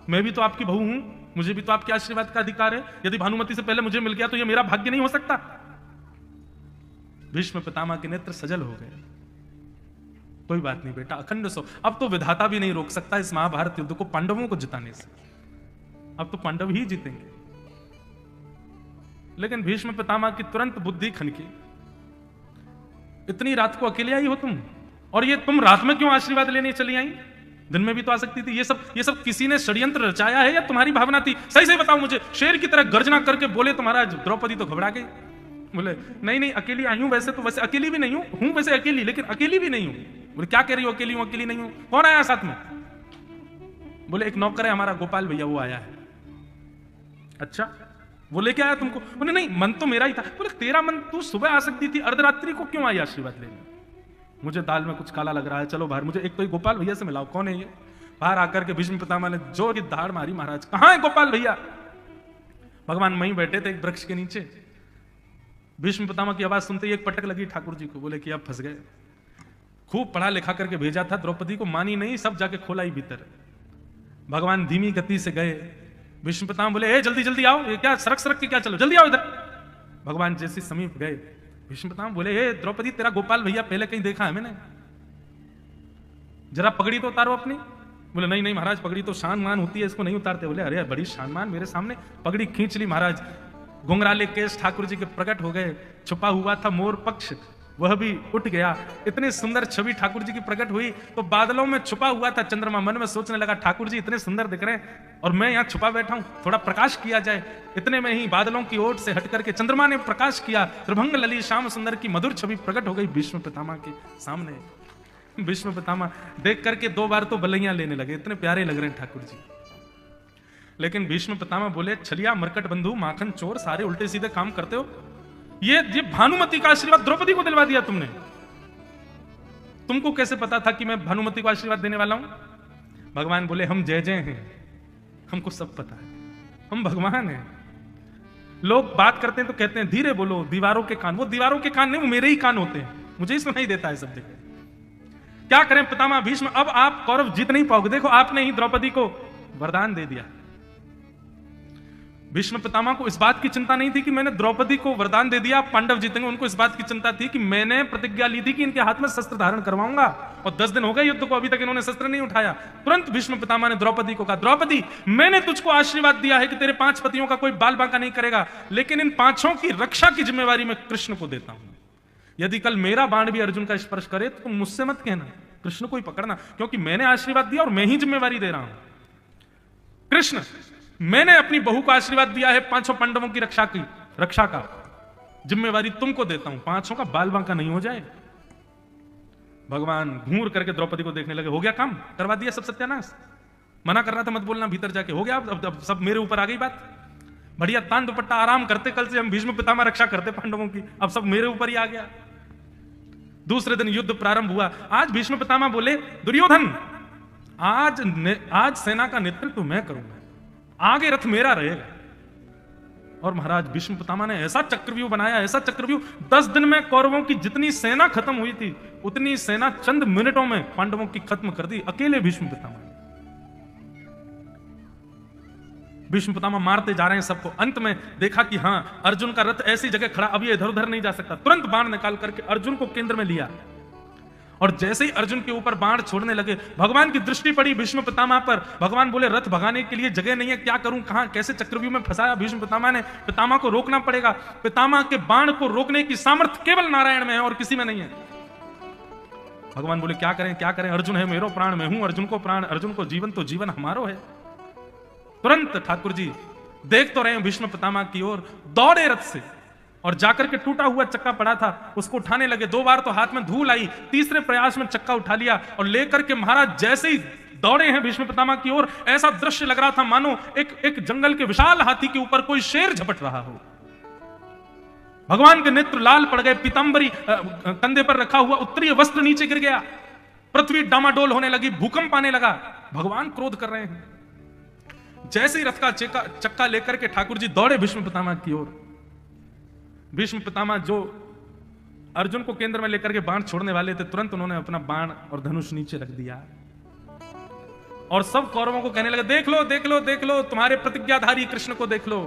मैं भी तो आपकी बहू हूं, मुझे भी तो आपके आशीर्वाद का अधिकार है, यदि भानुमति से पहले मुझे मिल गया तो यह मेरा भाग्य नहीं हो सकता। भीष्म पितामह के नेत्र सजल हो गए। कोई बात नहीं बेटा, अखंड सो, अब तो विधाता भी नहीं रोक सकता इस महाभारत युद्ध को पांडवों को जिताने से, अब तो पांडव ही जीतेंगे। लेकिन भीष्म पितामह की तुरंत बुद्धि खनकी, इतनी रात को अकेले आई हो तुम, और ये तुम रात में क्यों आशीर्वाद लेने चली आई, दिन में भी तो आ सकती थी। ये सब किसी ने षड्यंत्र रचाया है या तुम्हारी भावना थी, सही सही बताओ मुझे। शेर की तरह गर्जना करके बोले तो महाराज द्रौपदी तो घबरा गई, बोले नहीं अकेली आई हूं, वैसे अकेली भी नहीं हूं, वैसे अकेली, लेकिन अकेली भी नहीं हूं। बोले क्या कह रही हो, अकेली हूं, अकेली नहीं हूं, कौन आया साथ में। बोले एक नौकर है हमारा गोपाल भैया, वो आया है। अच्छा वो लेके आया तुमको। बोले नहीं, मन तो मेरा ही था। बोले तेरा मन, तू सुबह आ सकती थी, अर्धरात्रि को क्यों आई आशीर्वाद लेने। मुझे दाल में कुछ काला लग रहा है, चलो बाहर, मुझे एक तो गोपाल भैया से मिलाओ, कौन है ये। बाहर आकर के भीष्म पितामह ने जोर की धाड़ मारी, महाराज कहां है गोपाल भैया। भगवान वहीं बैठे थे एक वृक्ष के नीचे। भीष्म पितामह की आवाज सुनते ही एक पटक लगी ठाकुर जी को, बोले कि अब फंस गए। खूब पढ़ा लिखा करके भेजा था, द्रौपदी को मानी नहीं, सब जाके खोला ही भीतर। भगवान धीमी गति से गए, भीष्म पितामह बोले, ए जल्दी जल्दी आओ, ये क्या सरक सरक के क्या, चलो जल्दी आओ इधर। भगवान जैसे समीप गए, भीष्म पितामह बोले, ए द्रौपदी तेरा गोपाल भैया पहले कहीं देखा है मैंने, जरा पगड़ी तो उतारो अपनी। बोले नहीं महाराज, पगड़ी तो शान मान होती है, इसको नहीं उतारते। बोले अरे बड़ी शान मान, मेरे सामने पगड़ी खींच ली महाराज। घुंघराले केस ठाकुर जी के प्रकट हो गए, छुपा हुआ था मोर पक्ष, वह भी उठ गया। इतनी सुंदर छवि ठाकुर जी की प्रकट हुई तो बादलों में छुपा हुआ था चंद्रमा मन में सोचने लगा, ठाकुर जी इतने सुंदर दिख रहे हैं और मैं यहाँ छुपा बैठा हूं, थोड़ा प्रकाश किया जाए। इतने में ही बादलों की ओर से हट करके चंद्रमा ने प्रकाश किया, त्रिभंग लली श्याम सुंदर की मधुर छवि प्रकट हो गई भीष्म पितामह के सामने। भीष्म पितामह देख करके 2 बार तो बलैया लेने लगे, इतने प्यारे लग रहे हैं ठाकुर जी। लेकिन भीष्म पितामह बोले, छलिया मरकट बंधु माखन चोर, सारे उल्टे सीधे काम करते हो। ये भानुमति का आशीर्वाद द्रौपदी को दिलवा दिया तुमने, तुमको कैसे पता था कि मैं भानुमति को आशीर्वाद देने वाला हूं। भगवान बोले, हम जय जय हैं, हमको सब पता है, हम भगवान हैं। लोग बात करते हैं तो कहते हैं धीरे बोलो, दीवारों के कान। वो दीवारों के कान नहीं, वो मेरे ही कान होते हैं, मुझे ही सुनाई देता है सब जगह। क्या करें पितामह भीष्म, अब आप कौरव जीत नहीं पाओगे। देखो आपने ही द्रौपदी को वरदान दे दिया। भीष्म पितामह को इस बात की चिंता नहीं थी कि मैंने द्रौपदी को वरदान दे दिया पांडव जीतेंगे, उनको इस बात की चिंता थी कि मैंने प्रतिज्ञा ली थी कि इनके हाथ में शस्त्र धारण करवाऊंगा, और 10 दिन हो गए युद्ध को, अभी तक इन्होंने शस्त्र नहीं उठाया। तुरंत भीष्म पितामह ने द्रौपदी को कहा, द्रौपदी मैंने तुझको आशीर्वाद दिया है कि तेरे 5 पतियों का कोई बाल बांका नहीं करेगा, लेकिन इन 5 की रक्षा की जिम्मेवारी मैं कृष्ण को देता हूं। यदि कल मेरा बाण भी अर्जुन का स्पर्श करे तो तुम मुझसे मत कहना, कृष्ण को ही पकड़ना, क्योंकि मैंने आशीर्वाद दिया और मैं ही जिम्मेवारी दे रहा हूं। कृष्ण, मैंने अपनी बहू को आशीर्वाद दिया है 5 पांडवों की रक्षा का जिम्मेवारी तुमको देता हूं, 5 का बाल बांका नहीं हो जाए। भगवान घूर करके द्रौपदी को देखने लगे, हो गया काम, करवा दिया सब सत्यानाश। मना कर रहा था मत बोलना भीतर जाके, हो गया अब सब मेरे ऊपर आ गई बात। बढ़िया तान दुपट्टा आराम करते, कल से हम भीष्म पितामह रक्षा करते पांडवों की, अब सब मेरे ऊपर ही आ गया। दूसरे दिन युद्ध प्रारंभ हुआ। आज भीष्म पितामह बोले, दुर्योधन आज सेना का नेतृत्व मैं करूंगा, आगे रथ मेरा रहेगा। और महाराज भीष्म पितामह ने ऐसा चक्रव्यूह बनाया, ऐसा चक्रव्यूह, 10 दिन में कौरवों की जितनी सेना खत्म हुई थी उतनी सेना चंद मिनटों में पांडवों की खत्म कर दी, अकेले भीष्म पितामह। भीष्म पितामह मारते जा रहे हैं सबको। अंत में देखा कि हां अर्जुन का रथ ऐसी जगह खड़ा, अब ये इधर उधर नहीं जा सकता। तुरंत बाण निकाल करके अर्जुन को केंद्र में लिया, और जैसे ही अर्जुन के ऊपर बाण छोड़ने लगे, भगवान की दृष्टि पड़ी भीष्म पितामह पर। भगवान बोले, रथ भगाने के लिए जगह नहीं है, क्या करूं, कहां कैसे चक्रव्यूह में फंसाया भीष्म पितामह ने। पितामह को रोकना पड़ेगा। पितामह के बाण को रोकने की सामर्थ्य केवल नारायण में है और किसी में नहीं है। भगवान बोले, क्या करें, अर्जुन है मेरो प्राण, मैं हूं अर्जुन को प्राण, अर्जुन को जीवन तो जीवन हमारो है। तुरंत ठाकुर जी देख तो रहे हैं भीष्म पितामह की ओर, दौड़े रथ से और जाकर के टूटा हुआ चक्का पड़ा था उसको उठाने लगे। 2 बार तो हाथ में धूल आई, तीसरे प्रयास में चक्का उठा लिया और लेकर के महाराज जैसे ही दौड़े हैं भीष्म पितामह की ओर, ऐसा दृश्य लग रहा था मानो एक जंगल के विशाल हाथी के ऊपर कोई शेर झपट रहा हो। भगवान के नेत्र लाल पड़ गए, पीतांबरी कंधे पर रखा हुआ उत्तरीय वस्त्र नीचे गिर गया, पृथ्वी डामाडोल होने लगी, भूकंप आने लगा। भगवान क्रोध कर रहे हैं। जैसे ही रथ का चक्का लेकर के ठाकुर जी दौड़े भीष्म पितामह की ओर, भीष्म पितामह जो अर्जुन को केंद्र में लेकर के बाण छोड़ने वाले थे, तुरंत उन्होंने अपना बाण और धनुष नीचे रख दिया और सब कौरवों को कहने लगे, देख लो देख लो देख लो, तुम्हारे प्रतिज्ञाधारी कृष्ण को देख लो।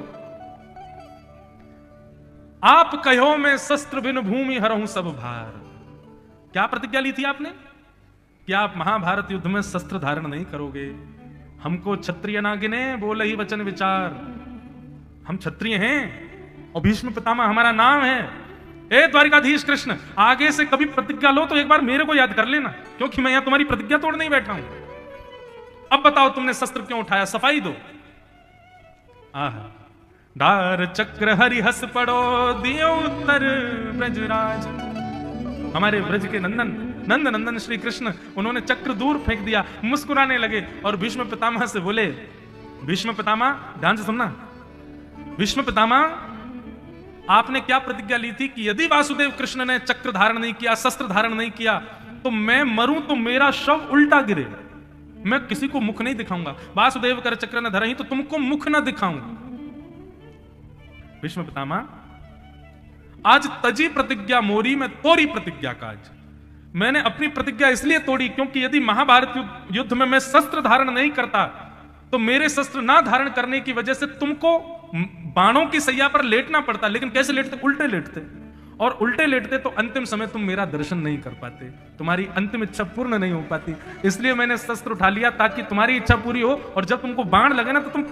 आप कहो मैं शस्त्र बिन भूमि हरहूं सब भार। क्या प्रतिज्ञा ली थी आपने कि आप महाभारत युद्ध में शस्त्र धारण नहीं करोगे। हमको क्षत्रिय ना गिने, बोले ही वचन विचार, हम क्षत्रिय हैं और भीष्म पितामह हमारा नाम है। ए द्वारिकाधीश कृष्ण, आगे से कभी प्रतिज्ञा लो तो एक बार मेरे को याद कर लेना, क्योंकि मैं यहां तुम्हारी प्रतिज्ञा तोड़ नहीं बैठा हूं। अब बताओ तुमने शस्त्र क्यों उठाया, सफाई दो। आहा, डार चक्र हरि हस पड़ो दियो उत्तर ब्रजराज। हमारे ब्रज के नंदन श्री कृष्ण, उन्होंने चक्र दूर फेंक दिया, मुस्कुराने लगे और भीष्म पितामह से बोले, भीष्म पितामह ध्यान से सुनना, भीष्म पितामह आपने क्या प्रतिज्ञा ली थी कि यदि वासुदेव कृष्ण ने चक्र धारण नहीं किया, शस्त्र धारण नहीं किया, तो मैं मरूं तो मेरा शव उल्टा गिरे, मैं किसी को मुख नहीं दिखाऊंगा। वासुदेव कर चक्र न धरही तो तुमको मुख न दिखाऊंगा। भीष्म पितामह, आज तजी प्रतिज्ञा मोरी, मैं तोरी प्रतिज्ञा काज। मैंने अपनी प्रतिज्ञा इसलिए तोड़ी क्योंकि यदि महाभारत युद्ध में मैं शस्त्र धारण नहीं करता तो मेरे शस्त्र ना धारण करने की वजह से तुमको बाणों की सैया पर लेटना पड़ता। लेकिन कैसे लेटते, उल्टे लेटते, और उल्टे लेटते तो अंतिम समय तुम मेरा दर्शन नहीं कर पाते, तुम्हारी अंतिम इच्छा पूर्ण नहीं हो पाती। इसलिए मैंने शस्त्र उठा लिया ताकि तुम्हारी इच्छा पूरी हो, और जब तुमको बाण लगे ना तो तुम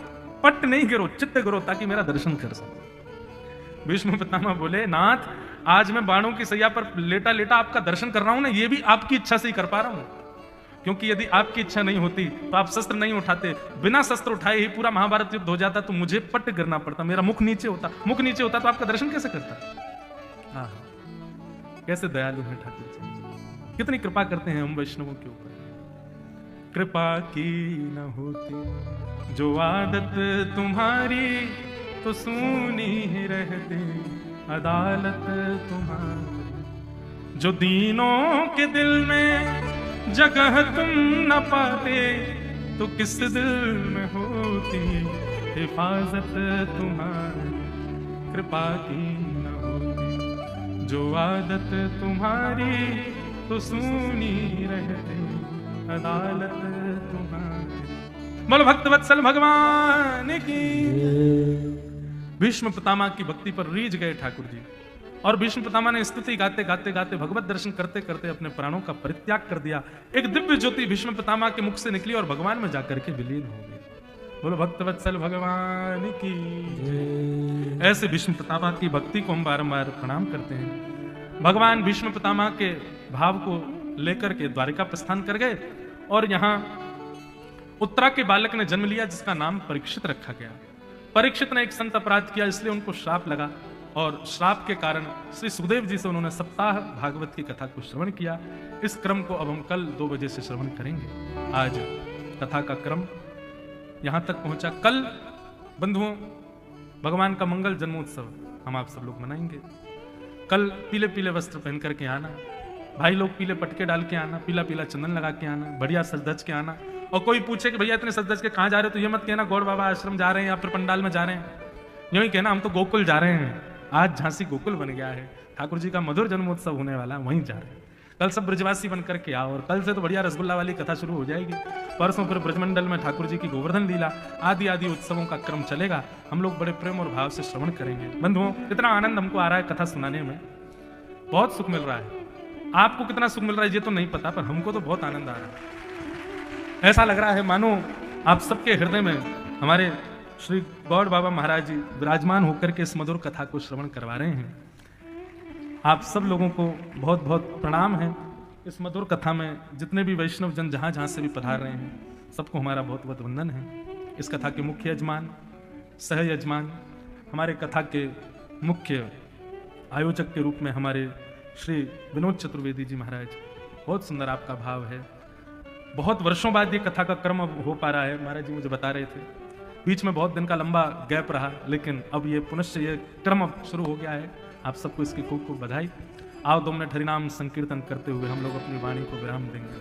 पट नहीं गिरो, चित्त गिरो, ताकि मेरा दर्शन कर सको। भीष्म पितामह बोले, नाथ आज मैं बाणों की सैया पर लेटा लेटा आपका दर्शन कर रहा हूं ना, ये भी आपकी इच्छा से ही कर पा रहा हूं, क्योंकि यदि आपकी इच्छा नहीं होती तो आप शस्त्र नहीं उठाते। बिना शस्त्र उठाए ही पूरा महाभारत युद्ध हो जाता तो मुझे पट गिरना पड़ता, मेरा मुख नीचे होता, मुख नीचे होता तो आपका दर्शन कैसे करता। हाँ, कैसे दयालु है ठाकुर जी, कितनी कृपा करते हैं हम वैष्णवों के ऊपर। कृपा की न होती जो आदत तुम्हारी, तो सुनी ही रहती अदालत तुम्हारी। जो दीनों के दिल में जगह तुम न पाते, तो किस दिल में होती हिफाजत तुम्हारी कृपा की न होती, जो आदत तुम्हारी तो सुनी रहते, अदालत तुम्हारी। बोलो भक्त वत्सल भगवान की। भीष्म पितामह की भक्ति पर रीझ गए ठाकुर जी, और भीष्म पितामह ने स्तुति गाते गाते गाते भगवत दर्शन करते करते अपने प्राणों का परित्याग कर दिया। एक दिव्य ज्योति भीष्म पितामह के मुख से निकली और भगवान में जाकर के विलीन हो गई। बोलो भक्त वत्सल भगवान की जय। ऐसे भीष्म पितामह की भक्ति को हम बारंबार प्रणाम करते हैं। भगवान भीष्म पितामह के भाव को लेकर के द्वारिका प्रस्थान कर गए, और यहाँ उत्तरा के बालक ने जन्म लिया जिसका नाम परीक्षित रखा गया। परीक्षित ने एक संत अपराध किया, इसलिए उनको श्राप लगा, और श्राप के कारण श्री सुखदेव जी से उन्होंने सप्ताह भागवत की कथा को श्रवण किया। इस क्रम को अब हम कल 2 बजे से श्रवण करेंगे। आज कथा का क्रम यहां तक पहुंचा। कल बंधुओं भगवान का मंगल जन्मोत्सव हम आप सब लोग मनाएंगे। कल पीले पीले वस्त्र पहन करके आना, भाई लोग पीले पटके डाल के आना, पीला पीला चंदन लगा के आना, बढ़िया सज धज के आना। और कोई पूछे कि भैया इतने सज धज के कहाँ जा रहे हो, तो ये मत कहना गौड़ बाबा आश्रम जा रहे हैं या फिर पंडाल में जा रहे हैं। यूं ही कहना हम तो गोकुल जा रहे हैं। आज झांसी गोकुल बन गया है, ठाकुर जी का मधुर जन्मोत्सव होने वाला है, वहीं जा रहे हैं। कल सब ब्रजवासी बन करके आओ, और कल से तो बढ़िया रसगुल्ला वाली कथा शुरू हो जाएगी। परसों फिर ब्रजमंडल में ठाकुर जी की गोवर्धन लीला आदि आदि उत्सवों का क्रम चलेगा। हम लोग बड़े प्रेम और भाव से श्रवण करेंगे। बंधुओं कितना आनंद हमको आ रहा है कथा सुनाने में, बहुत सुख मिल रहा है। आपको कितना सुख मिल रहा है ये तो नहीं पता, पर हमको तो बहुत आनंद आ रहा है। ऐसा लग रहा है मानो आप सबके हृदय में हमारे श्री गौड़ बाबा महाराज जी विराजमान होकर के इस मधुर कथा को श्रवण करवा रहे हैं। आप सब लोगों को बहुत बहुत प्रणाम है। इस मधुर कथा में जितने भी वैष्णव जन जहां जहां से भी पधार रहे हैं, सबको हमारा बहुत बहुत वंदन है। इस कथा के मुख्य यजमान, सह यजमान, हमारे कथा के मुख्य आयोजक के रूप में हमारे श्री विनोद चतुर्वेदी जी महाराज, बहुत सुंदर आपका भाव है। बहुत वर्षों बाद ये कथा का क्रम अब हो पा रहा है। महाराज जी मुझे बता रहे थे, बीच में बहुत दिन का लंबा गैप रहा, लेकिन अब ये पुनश्च ये क्रम अब शुरू हो गया है। आप सबको इसकी खूब खूब बधाई। आओ 2 मिनट हरिनाम संकीर्तन करते हुए हम लोग अपनी वाणी को विराम देंगे।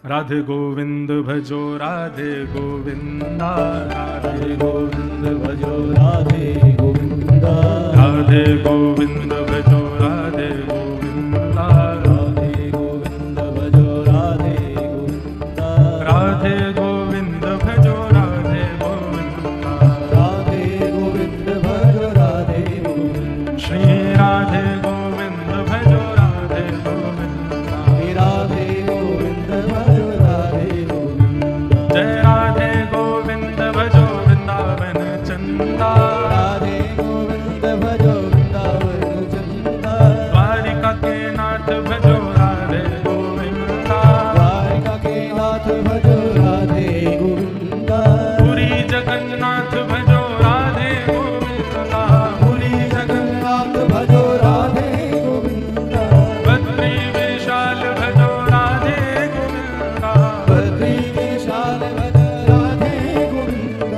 राधे गोविंद भजो राधे गोविंदा, राधे गोविंद भजो राधे गोविंदा, राधे गोविंद भजो राधे गोविंदा, राधे गोविंद भजो राधे गोविंदा, राधे गोविंद भजो राधे गोविंदा, राधे गोविंद भजो राधे गोविंदा, श्री राधे गोविंद भजो राधे गोविंदा, राधे गोविंद भजो राधे गोविंदा, जय राधे गोविंद भजो वृंदावन चंदा, राधे गोविंद भजो वृंदावन चंदा, द्वारिका के नाथ भजो राधे गोविंदा, द्वारिका के नाथ भजो राधे गोविंदा, पुरी जगन्नाथ भजो राधे गोविंदा, पुरी जगन्नाथ भजो राधे गोविंदा, बद्री विशाल भजो राधे गोविंदा, बद्री विशाल भजो राधे गोविंदा,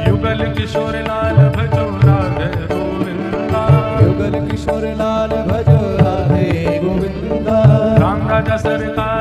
युगल किशोर लाल भजो राधे गोविंदा, युगल किशोर लाल भजो राधे गोविंदा, राम राजा सरकार